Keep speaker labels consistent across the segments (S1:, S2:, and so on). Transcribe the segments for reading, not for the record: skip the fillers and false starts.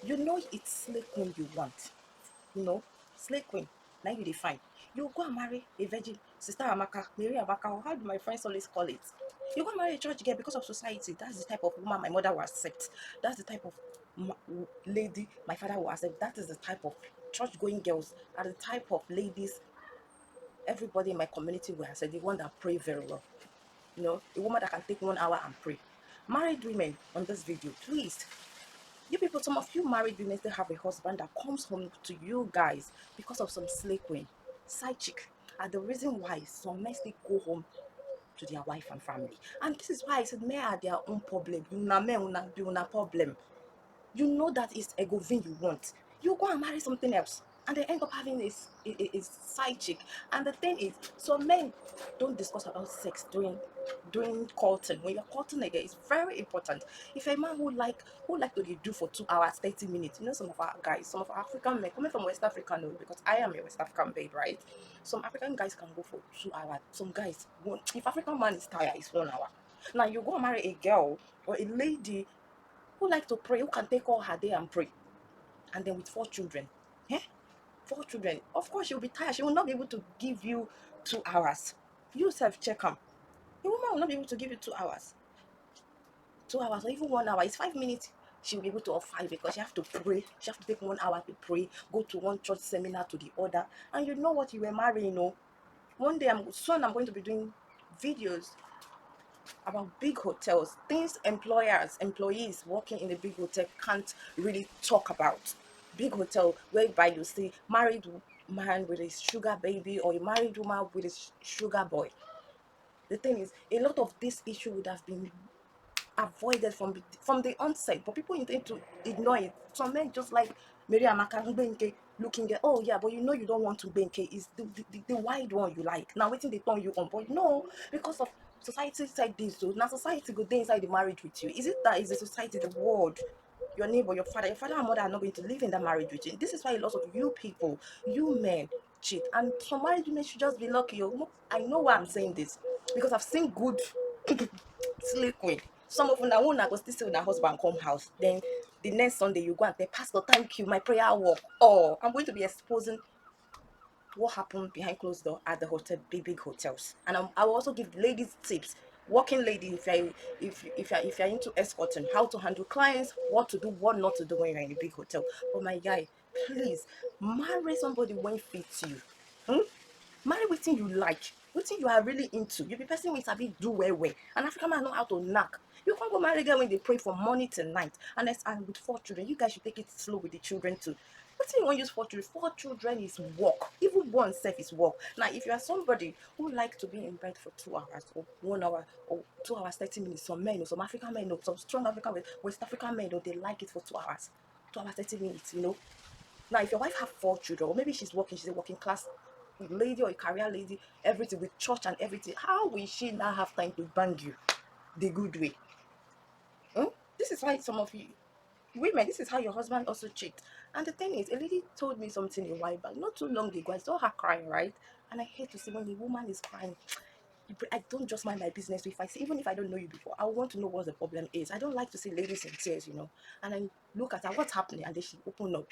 S1: You know it's slay queen you want. You know, slay queen. Now you define. You go and marry a virgin, Sister Amaka, Mary Amaka, or how do my friends always call it? You go and marry a church girl because of society. That's the type of woman my mother will accept. That's the type of lady my father will accept. That is the type of church going girls are the type of ladies everybody in my community will accept. The one that pray very well. You know, a woman that can take 1 hour and pray. Married women on this video, please, you people, some of you married women still have a husband that comes home to you guys because of some slay queen, side chick, and the reason why some men still go home to their wife and family. And this is why I said men are their own problem. Una men una be una problem. You know that it's a govin you want. You go and marry something else, and they end up having a side chick. And the thing is, some men don't discuss about sex during courting. When you're courting again, it's very important. If a man who like to do for 2 hours, 30 minutes, you know, some of our guys, some of our African men coming from West Africa, no, because I am a West African babe, right? Some African guys can go for 2 hours. Some guys won't. If African man is tired, it's 1 hour. Now you go and marry a girl or a lady who like to pray, who can take all her day and pray, and then with 4 children, eh? 4 children. Of course, she'll be tired. She will not be able to give you 2 hours. You self check them. A woman will not be able to give you 2 hours. 2 hours or even 1 hour. It's 5 minutes. She'll be able to offer five because she have to pray. She have to take 1 hour to pray, go to one church seminar to the other. And you know what, you were marrying, you know. One day I'm going to be doing videos about big hotels, things employees working in a big hotel can't really talk about. Big hotel whereby you see married man with a sugar baby or a married woman with a sugar boy. The thing is, a lot of this issue would have been avoided from the onset, but people intend to ignore it. Some men just like Mary Amaka Benke looking at, oh yeah, but you know you don't want to Benke is the wide one you like. Now waiting they turn you on, but no, because of society said this, so now society go there inside the marriage with you. Is it that is the society, the world? Your neighbor, your father and mother are not going to live in that marriage with you. This is why a lot of you people, you men, cheat. And some married women should just be lucky. I know why I'm saying this because I've seen good sleep queen. Some of una who go still see una husband come house. Then the next Sunday you go and say, Pastor, thank you, my prayer work. Oh, I'm going to be exposing what happened behind closed door at the hotel, big hotels. And I will also give ladies tips. Working lady, if you're into escorting, how to handle clients, what to do, what not to do when you're in a big hotel. But my guy, please marry somebody when fits you. Hmm? Marry wetin you like, wetin you are really into. You be person wey sabi do well. An African man know how to knack. You can't go marry girl when they pray from morning till night, and with 4 children. You guys should take it slow with the children too. Wetin you wan use 4 children? 4 children is work. Even one self is work. Now if you are somebody who like to be in bed for 2 hours or 1 hour or 2 hours 30 minutes, some men, some African men, some strong African West African men, they like it for 2 hours, 2 hours 30 minutes. Now, if your wife have 4 children, or maybe she's working, she's a working class lady or a career lady, everything with church and everything, how will she now have time to bang you the good way? Hmm? This is why some of you women, this is how your husband also cheat. And the thing is, a lady told me something a while back, not too long ago. I saw her crying, right? And I hate to see when the woman is crying. I don't just mind my business. So if I see, even if I don't know you before, I want to know what the problem is. I don't like to see ladies in tears. And I look at her, what's happening? And then she open up.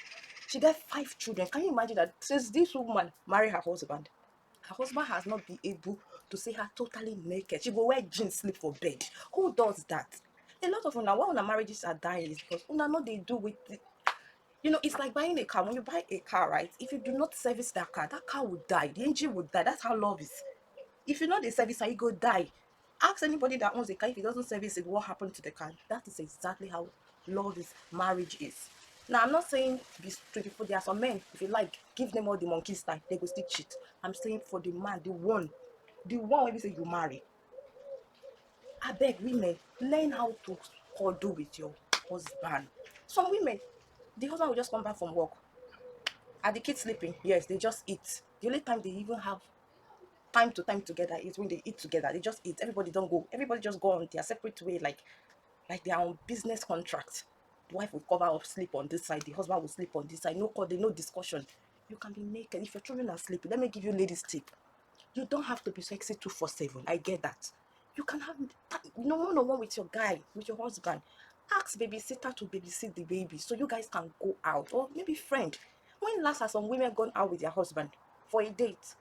S1: She got 5 children. Can you imagine that since this woman married her husband has not been able to see her totally naked. She go wear jeans, sleep for bed. Who does that? A lot of una, why una marriages are dying is because una know they do with the, it's like buying a car. When you buy a car, right? If you do not service that car will die. The engine will die. That's how love is. If you know the service and you go die, ask anybody that owns a car if it doesn't service it, what happened to the car. That is exactly how love is, marriage is. Now I'm not saying be straightforward. There are some men, if you like, give them all the monkey style, they go still cheat. I'm saying for the man, the one when you say you marry, I beg women, learn how to cuddle with your husband. Some women, the husband will just come back from work. Are the kids sleeping? Yes, they just eat. The only time they even have time to time together is when they eat together. They just eat. Everybody don't go. Everybody just go on their separate way, like they are on business contract. The wife will cover up, sleep on this side. The husband will sleep on this side. No call, no discussion. You can be naked. If your children are sleeping, let me give you ladies tip. You don't have to be sexy 247. I get that. You can have no one-on-one with your guy, with your husband. Ask babysitter to babysit the baby so you guys can go out, or maybe friend. When last have some women gone out with their husband for a date?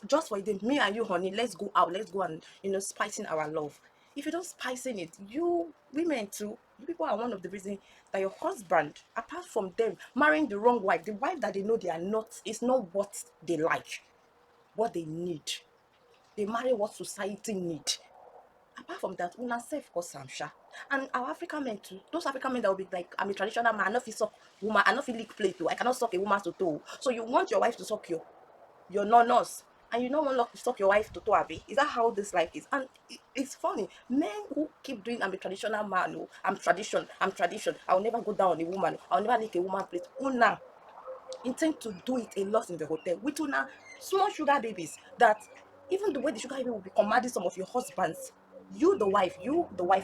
S1: Just for a day, me and you, honey, let's go out, let's go and spicing our love. If you don't spicing it, you women too, you people are one of the reasons that your husband, apart from them marrying the wrong wife, the wife that they know they are not, is not what they like, what they need. They marry what society need. Apart from that, una self cause am sha. And our African men too, those African men that will be like, I'm a traditional man, I no fit suck woman, I no fit lick plate too, I cannot suck a woman to toe. So you want your wife to suck your non-us, and you don't want to suck your wife to abi? Is that how this life is? And it's funny, men who keep doing, I'm a traditional man, oh, I'm tradition, I'll never go down on a woman, I'll never lick a woman plate. Una intend to do it a lot in the hotel with una small sugar babies, that even the way the sugar baby will be commanding some of your husbands. You the wife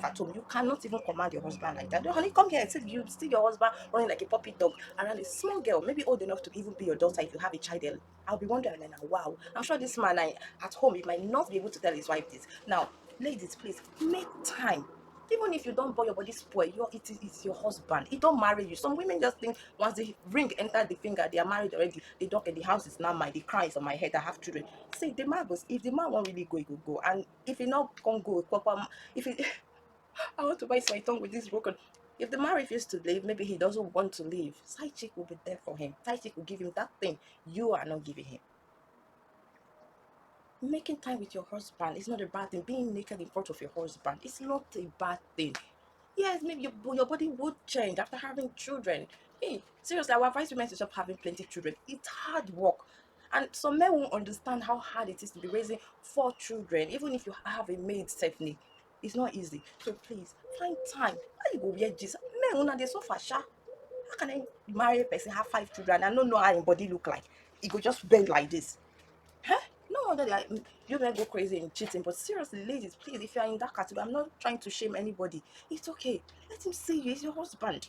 S1: at home, you cannot even command your husband like that. Honey, come here and see you see your husband running like a puppy dog around a small girl, maybe old enough to even be your daughter if you have a child early. I'll be wondering, like, wow, I'm sure this man, at home, he might not be able to tell his wife this. Now, ladies, please make time. Even if you don't boil your body spoil, it's your husband. He don't marry you. Some women just think once the ring enter the finger, they are married already. They don't get, the house is not mine. The crown is on my head. I have children. See, the man goes. If the man won't really go, he will go. And if he not can go, if he, I want to bite my tongue with this broken. If the man refuses to leave, maybe he doesn't want to leave. Side chick will be there for him. Side chick will give him that thing you are not giving him. Making time with your husband is not a bad thing. Being naked in front of your husband is not a bad thing. Yes, maybe your body would change after having children. Hey, seriously, I would advise women to stop having plenty children. It's hard work. And some men won't understand how hard it is to be raising 4 children, even if you have a maid, Stephanie. It's not easy. So please, find time. How you go wear this? Men, una dey suffer, sha. How can I marry a person, have 5 children, and I don't know how your body look like? It go just bend like this. Huh? No wonder like you men go crazy in cheating. But seriously, ladies, please, if you are in that category, I'm not trying to shame anybody. It's okay. Let him see you. He's your husband.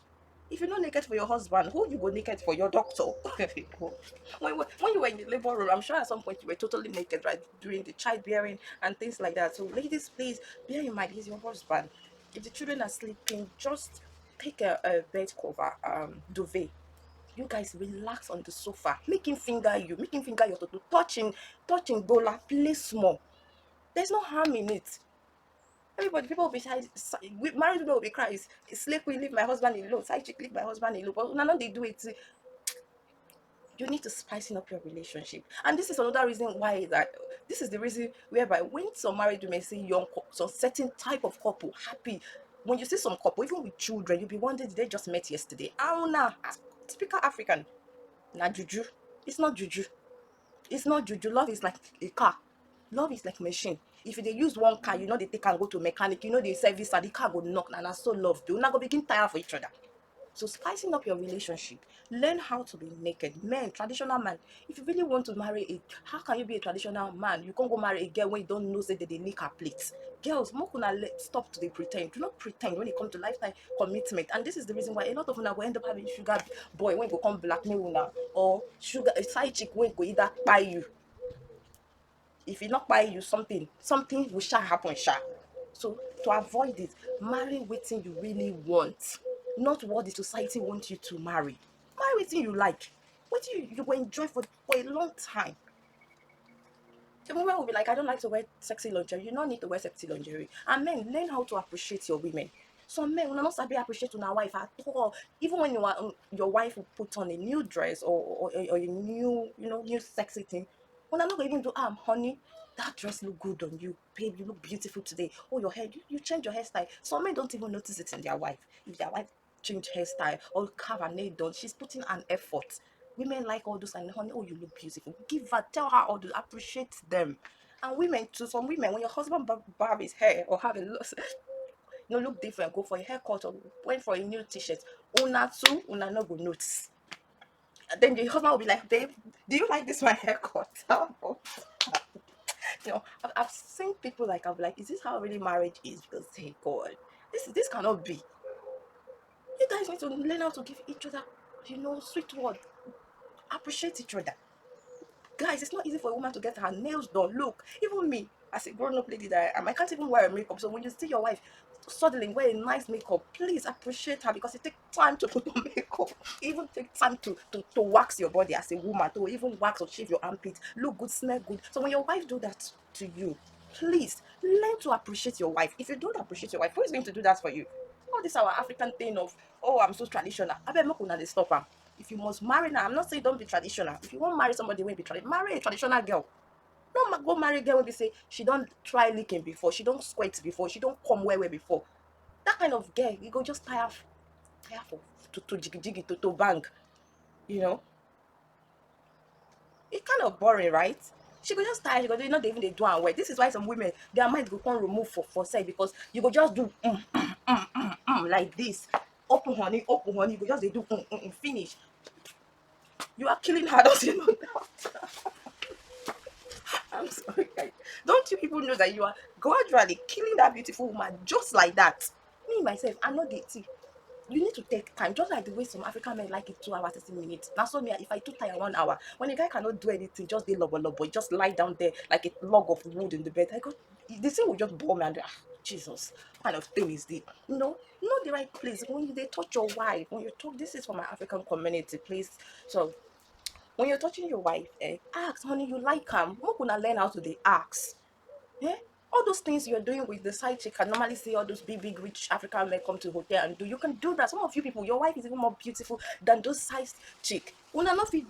S1: If you're not naked for your husband, who you go naked for? Your doctor. when you were in the labor room, I'm sure at some point you were totally naked, right, during the childbearing and things like that. So, ladies, please bear in mind, he's your husband. If the children are sleeping, just take a bed cover, duvet. You guys relax on the sofa, make him finger you, make him finger your toto, touching bola, play small. There's no harm in it. Everybody, people will be married people will be crying. Slave queen, leave my husband alone. Side chick, leave my husband alone. But none they do it. You need to spicing up your relationship, and this is another reason why that this is the reason whereby when some married women see some certain type of couple happy, when you see some couple even with children, you'll be wondering, did they just met yesterday? Oh, nah, typical African. Nah, juju. It's not juju. It's not juju. Love is like a car. Love is like machine. If they use one car, they take and go to mechanic, they service and the car go knock, and that's so love. They will not go begin tire for each other. So spicing up your relationship, learn how to be naked. Men, traditional man. If you really want to marry how can you be a traditional man? You can't go marry a girl when you don't know say that they lick her plates. Girls, more gonna stop to the pretend. Do not pretend when it comes to lifetime commitment. And this is the reason why a lot of una will end up having sugar boy when go come blackmail una, or sugar a side chick when go either buy you. If he not buy you something will sha happen sha. So to avoid it, marry wetin you really want, not what the society wants you to marry. Marry wetin you like, wetin you go enjoy for a long time. The woman will be like, I don't like to wear sexy lingerie. You don't need to wear sexy lingerie. And men, learn how to appreciate your women. Some men will not sabi appreciate una wife at all. Even when your wife will put on a new dress, or a new, new sexy thing. Una not go even do, honey, that dress look good on you. Babe, you look beautiful today. Oh, your hair, you change your hairstyle. Some men don't even notice it in their wife. If their wife change hairstyle or carve her nail done, she's putting an effort. Women like all those, and honey, oh, you look beautiful. Give her, tell her all those, appreciate them. And women too, some women, when your husband barb his hair or have a look, look different, go for a haircut or went for a new t-shirt. Una too, una no go notice. And then the husband will be like, babe, do you like this my haircut? I've seen people like, I'll be like, is this how really marriage is? Because hey God, this cannot be. You guys need to learn how to give each other, sweet word. Appreciate each other. Guys, it's not easy for a woman to get her nails done. Look, even me, as a grown-up lady that I am, I can't even wear a makeup. So when you see your wife suddenly wear a nice makeup, please appreciate her because it takes time to put on makeup. Even take time to wax your body as a woman, to even wax or shave your armpit, look good, smell good. So when your wife do that to you, please learn to appreciate your wife. If you don't appreciate your wife, who is going to do that for you? All this our African thing of, oh, I'm so traditional. I bet make una dey stop am. If you must marry now, I'm not saying don't be traditional. If you want marry somebody, wey be traditional, marry a traditional girl. No go marry girl wey be say she don try licking before, she don squirt before, she don come well well before. Dat kind of girl, you go just tire for to jiggy jiggy to bang, you know. It's kind of boring, right? She go just tire, she go dey not even dey do am well. This is why some women their mind go come remove for sex, because you go just do like this. Open honey, you go just dey do finish. You are killing her, don't you know that? I'm sorry, guys. Don't you people know that you are gradually killing that beautiful woman just like that? Me myself, I'm not guilty. You need to take time, just like the way some African men like it 2 hours 30 minutes. Now so me, if I too tire 1 hour, when a guy cannot do anything, just dey lobo lobo, just lie down there like a log of wood in the bed. I go, the thing will just bore me and Jesus, what kind of thing is this? Know the right place when they touch your wife. When you talk, this is for my African community, please. So when you're touching your wife, ask, honey, you like am? Make una learn how to dey ask. Eh? All those things you're doing with the side chick, I normally see all those big rich African men come to hotel and do. You can do that. Some of you people, your wife is even more beautiful than those side chick. Una not fit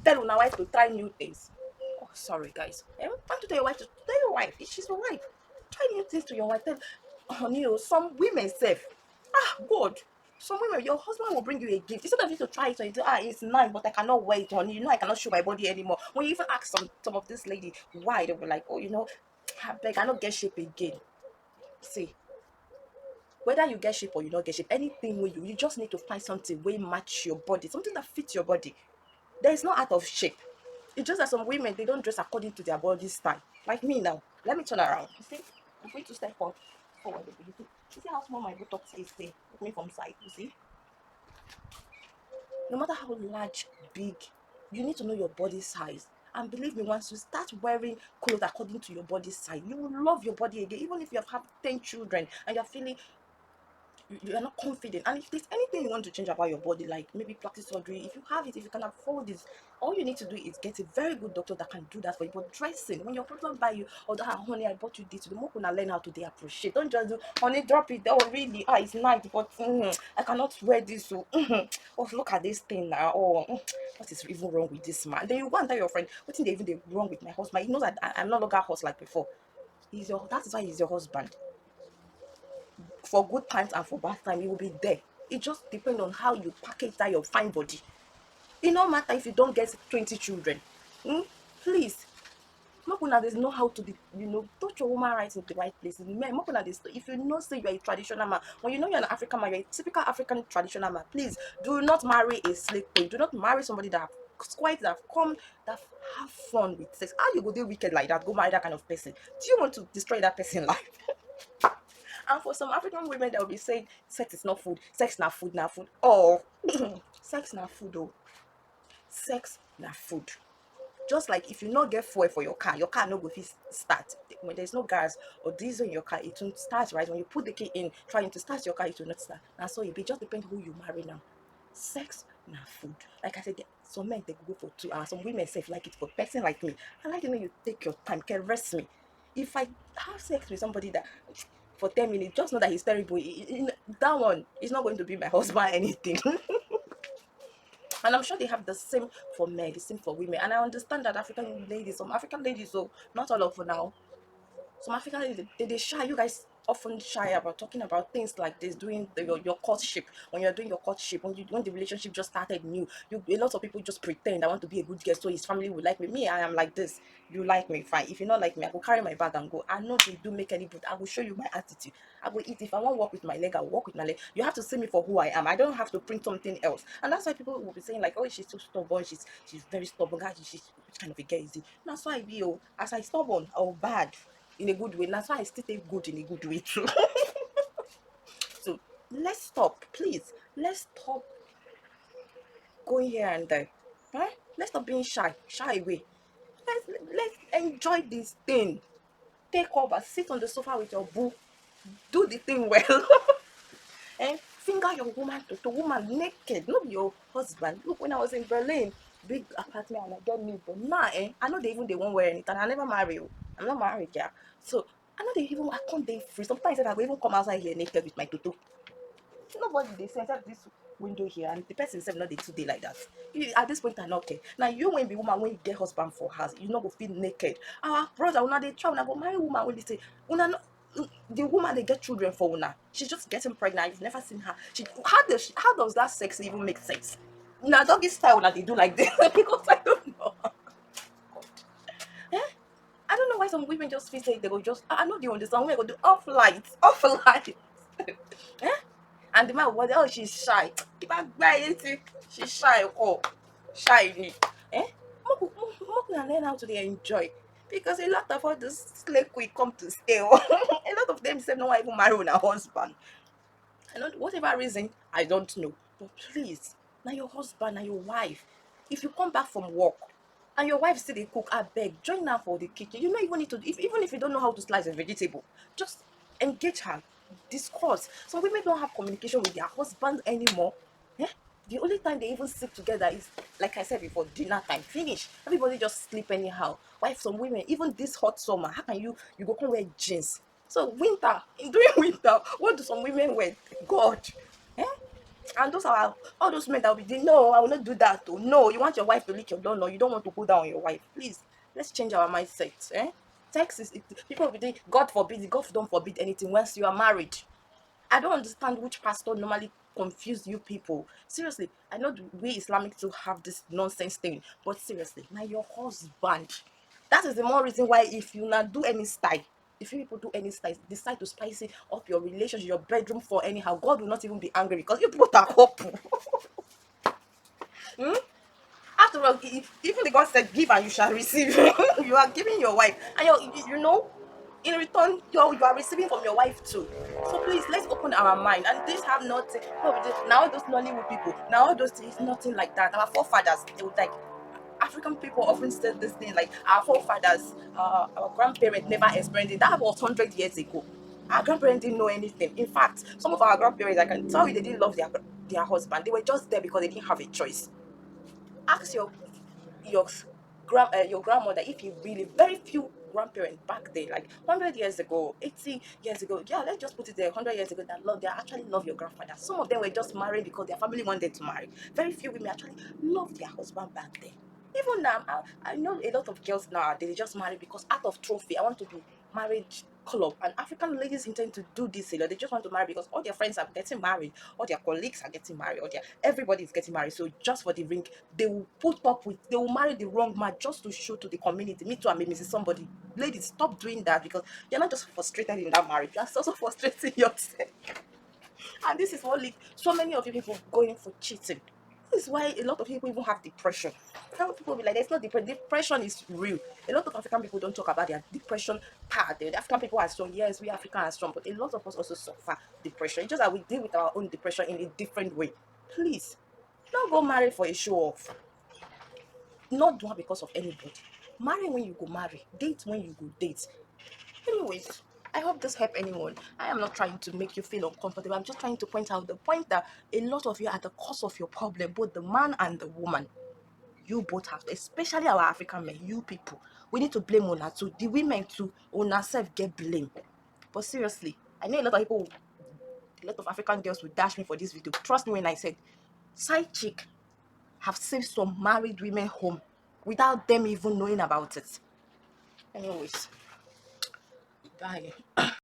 S1: tell una wife to try new things. Oh, sorry guys. Want to tell your wife to tell your wife. She's your wife. Try new things to your wife. Tell, honey, oh, some women say, God. Some women, your husband will bring you a gift. Instead of you to try it and you say, it's nice, but I cannot wear it, honey. You know, I cannot show my body anymore. When you even ask some of this lady why, they were like, oh, I beg, I not get shape again. See, whether you get shape or you not get shape, anything with you just need to find something wey match your body, something that fits your body. There is no out of shape. It's just that some women, they don't dress according to their body style. Like me now. Let me turn around. You see, I'm going to step forward. You see how small my buttocks is there? Look me from side. You see, no matter how large, big, you need to know your body size. And believe me, once you start wearing clothes according to your body size, you will love your body again. Even if you have had 10 children and you're feeling you are not confident, and if there's anything you want to change about your body, like maybe plastic surgery, if you have it, if you can afford it, all you need to do is get a very good doctor that can do that for you. But dressing, when your husband buy you, oh, honey, I bought you this, the more gonna learn how to dey appreciate. Don't just do, honey, drop it, oh really, it's nice, but I cannot wear this, so oh, look at this thing now, oh, what is even wrong with this man? Then you go and tell your friend, what thing they even dey wrong with my husband? He knows that I'm no longer hot like before. That is why he's your husband. For good times and for bad times, he will be there. It just depends on how you package that your fine body. It no matter if you don't get 20 children. Please, make una dey know how to be, touch your woman right in the right places. Men, make una dey, if you know say you are a traditional man, when you know you're an African man, you're a typical African traditional man, please do not marry a slave queen. Do not marry somebody that have quite that have come, that have fun with sex. How you go dey wicked like that, go marry that kind of person? Do you want to destroy that person's life? And for some African women that will be saying sex is not food, sex na food, na food. Oh, sex na food, oh, sex na food. Just like if you not get fuel for your car no go fit start. When there's no gas or diesel in your car, it won't start, right? When you put the key in, trying to start your car, it will not start. And so it be just depend who you marry now. Sex na food. Like I said, some men they go for 2 hours. Some women say like it for person like me. I like the way you take your time, can rest me. If I have sex with somebody that for 10 minutes, just know that he's terrible. That one is not going to be my husband anything. And I'm sure they have the same for men, the same for women. And I understand that some African ladies, so not all of them now, some African ladies, they shy. You guys often shy about talking about things like this, doing your courtship. When you're doing your courtship, when the relationship just started new, a lot of people just pretend I want to be a good girl so his family will like me. Me, I am like this. You like me, fine. If you not like me, I will carry my bag and go. I know they do make any good. I will show you my attitude. I will eat. If I want to walk with my leg, I will walk with my leg. You have to see me for who I am. I don't have to print something else. And that's why people will be saying like, oh, she's so stubborn. She's very stubborn. God, which kind of a girl is it? That's why I be, oh, as I stubborn or bad in a good way. That's why I still take good in a good way too. So let's stop, please. Let's stop going here and there. Huh? Let's stop being shy away. Let's enjoy this thing. Take over, sit on the sofa with your boo. Do the thing well. Finger your woman to woman naked, not your husband. Look, when I was in Berlin, big apartment and I get new, but now, I know they even they won't wear anything. I never marry you. I'm not married, yeah. So I know they even I can't they free. Sometimes I go even come outside here naked with my tutu. Nobody they say except this window here, and the person said not the 2 day like that. At this point, I'm okay. Now you when be woman when you get husband for house, you not go feel naked. Our brother, una they try, una go marry woman when they say una no, the woman they get children for una. She's just getting pregnant. You've never seen her. How does that sex even make sense? Now doggy style una they do like this because I don't know. Eh? I don't know why some women just feel like they go just I know they understand when they go do off lights. Eh? And the man was oh she's shy. If I buy anything, she's shy. Oh, shy ni. Eh? More can learn how to dey enjoy because a lot of all those slave queen come to stay. Oh. A lot of them say no one even marry on a husband. I don't whatever reason I don't know. But please, now your husband and your wife, if you come back from work and your wife still dey cook, abeg join her for the kitchen. You no even need to even if you don't know how to slice a vegetable, just engage her, discuss. Some women don't have communication with their husband anymore. Eh? The only time they even sit together is like I said before, dinner time. Finish. Everybody just sleep anyhow. Why some women, even this hot summer, how can you go come wear jeans? So winter, during winter, what do some women wear? God. Eh? And those are all those men that will be doing, no, I will not do that. Oh. No, you want your wife to lick your door, no, you don't want to go down on your wife. Please, let's change our mindset. Eh? Sex is people will be doing, God don't forbid anything once you are married. I don't understand which pastor normally confuse you people. Seriously, I know we Islamic to have this nonsense thing, but seriously, now your husband. That is the more reason why if you not do any style, if you people do any style, decide to spice it up your relationship, your bedroom for anyhow, God will not even be angry because you people are couple. Hmm? After all, even the God said, "Give and you shall receive." You are giving your wife, and you know, in return, you are receiving from your wife too. So please, let's open our mind. And this have nothing. No, now those Nollywood people, now all those things, nothing like that. Our forefathers, they would like. African people often said this thing like our forefathers, our grandparents never experienced it. That was 100 years ago. Our grandparents didn't know anything. In fact, some of our grandparents, I can tell you, they didn't love their husband. They were just there because they didn't have a choice. Ask your your grandmother if you really very few grandparents back then like 100 years ago 80 years ago, yeah, let's just put it there, 100 years ago, that love they actually love your grandfather. Some of them were just married because their family wanted to marry. Very few women actually love their husband back then. Even now, I know a lot of girls now they just marry because out of trophy I want to be married club, and African ladies intend to do this a lot. They just want to marry because all their friends are getting married, all their colleagues are getting married, or everybody is getting married. So just for the ring, they will marry the wrong man just to show to the community. Me too, I'm a Mrs. Somebody. Ladies, stop doing that because you're not just frustrated in that marriage, you're also frustrating yourself. And this is what leads so many of you people going for cheating. This is why a lot of people even have depression. How people be like, there's not depression. Depression is real. A lot of African people don't talk about their depression part. The African people are strong. Yes, we African are strong, but a lot of us also suffer depression. It's just that we deal with our own depression in a different way. Please, don't go marry for a show off. Not do it because of anybody. Marry when you go marry. Date when you go date. Anyways, I hope this helped anyone. I am not trying to make you feel uncomfortable. I'm just trying to point out the point that a lot of you are the cause of your problem, both the man and the woman. You both have, especially our African men, you people. We need to blame Ona too. The women too, Ona self get blame. But seriously, I know a lot of African girls will dash me for this video. Trust me when I said, side chick have saved some married women home without them even knowing about it. Anyways, bye.